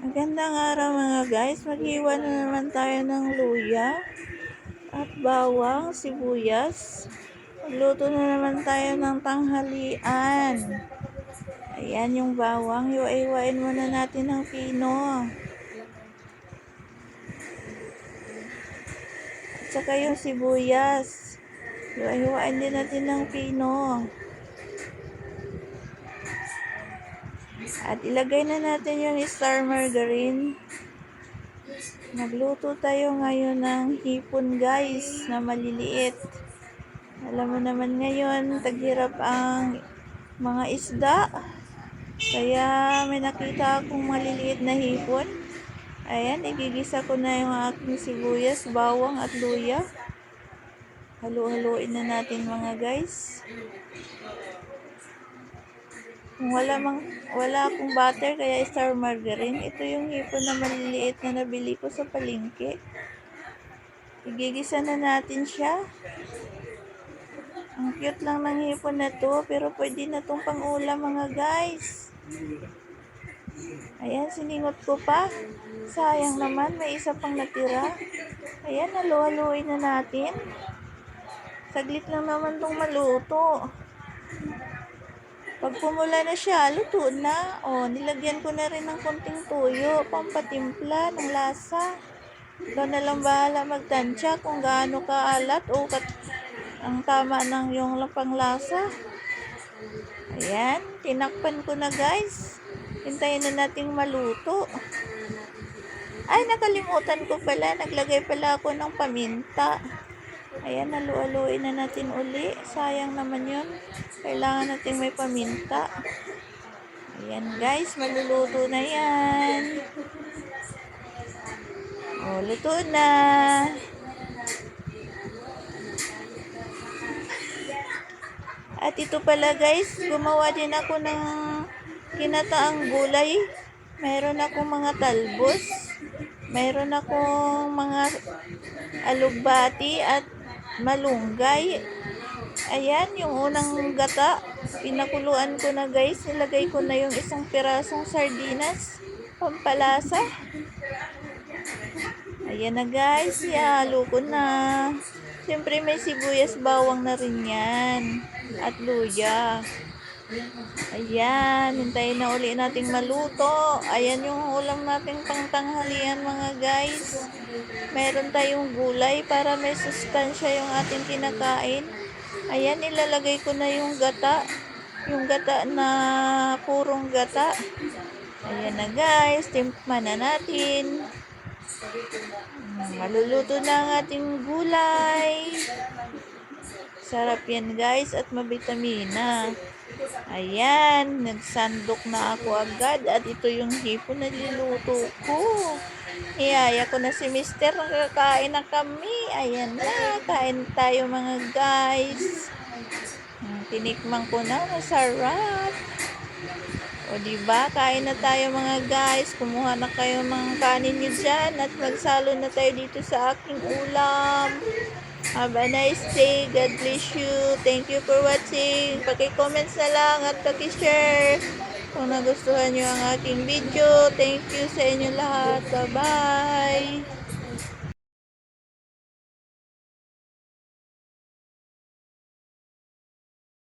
Magandang araw mga guys, maghiwa na naman tayo ng luya at bawang, sibuyas. Magluto na naman tayo ng tanghalian. Ayan yung bawang, hiwa-hiwain muna natin ng pino. At saka yung sibuyas, hiwa-hiwain din natin ng pino. At ilagay na natin yung star margarine. Magluto tayo ngayon ng hipon guys na maliliit. Alam mo naman ngayon, taghirap ang mga isda. Kaya may nakita akong maliliit na hipon. Ayan, igigisa ko na yung aking sibuyas, bawang at luya. Halu-haluin na natin mga guys. Kung wala akong butter, kaya star margarine. Ito yung hipon na maliliit na nabili ko sa palengke. Igigisa na natin siya. Ang cute lang ng hipon na to, pero pwede na tong pang-ulam mga guys. Ayan, siningot ko pa. Sayang naman, may isa pang natira. Ayan, halu-haluin na natin. Saglit lang naman tong maluto. Pag pumula na siya, luto na. O, nilagyan ko na rin ng konting tuyo, pampatimpla ng lasa. Ikaw na lang bahala magtansya kung gaano kaalat o ang tama ng yung panglasa. Ayan, tinakpan ko na guys. Hintayin na nating maluto. Ay, nakalimutan ko pala. Naglagay pala ako ng paminta. Ayan, halu-haluin na natin uli. Sayang naman yun. Kailangan natin may paminta. Ayan guys, maluluto na yan. O, luto na. At ito pala guys, gumawa din ako ng ginataang gulay. Meron akong mga talbos. Meron akong mga alugbati at malunggay. Ayan, yung unang gata. Pinakuluan ko na guys. Nilagay ko na yung isang pirasong sardinas. Pampalasa. Ayan na guys. Ihalo ko na. Siyempre may sibuyas bawang na rin yan. At luya. Ayan. Hintayin na uli nating maluto. Ayan yung ulam nating pangtanghalian mga guys. Meron tayong gulay para may sustansya yung ating kinakain. Ayan, ilalagay ko na yung gata. Yung gata na purong gata. Ayan na guys, timpman na natin. Maluluto na ang ating gulay. Sarap yan guys at mabitamina. Ayan, nagsandok na ako agad at ito yung hipon na niluto ko. Iyaya ko na si Mister, kakain na kami. Ayan na, kain tayo mga guys. Tinikman ko na, masarap. O diba, kain na tayo mga guys. Kumuha na kayo ng kanin nyo dyan at magsalo na tayo dito sa aking ulam. Have a nice day. God bless you. Thank you for watching. Paki-comments na lang at paki-share kung nagustuhan nyo ang aking video. Thank you sa inyo lahat. Bye-bye.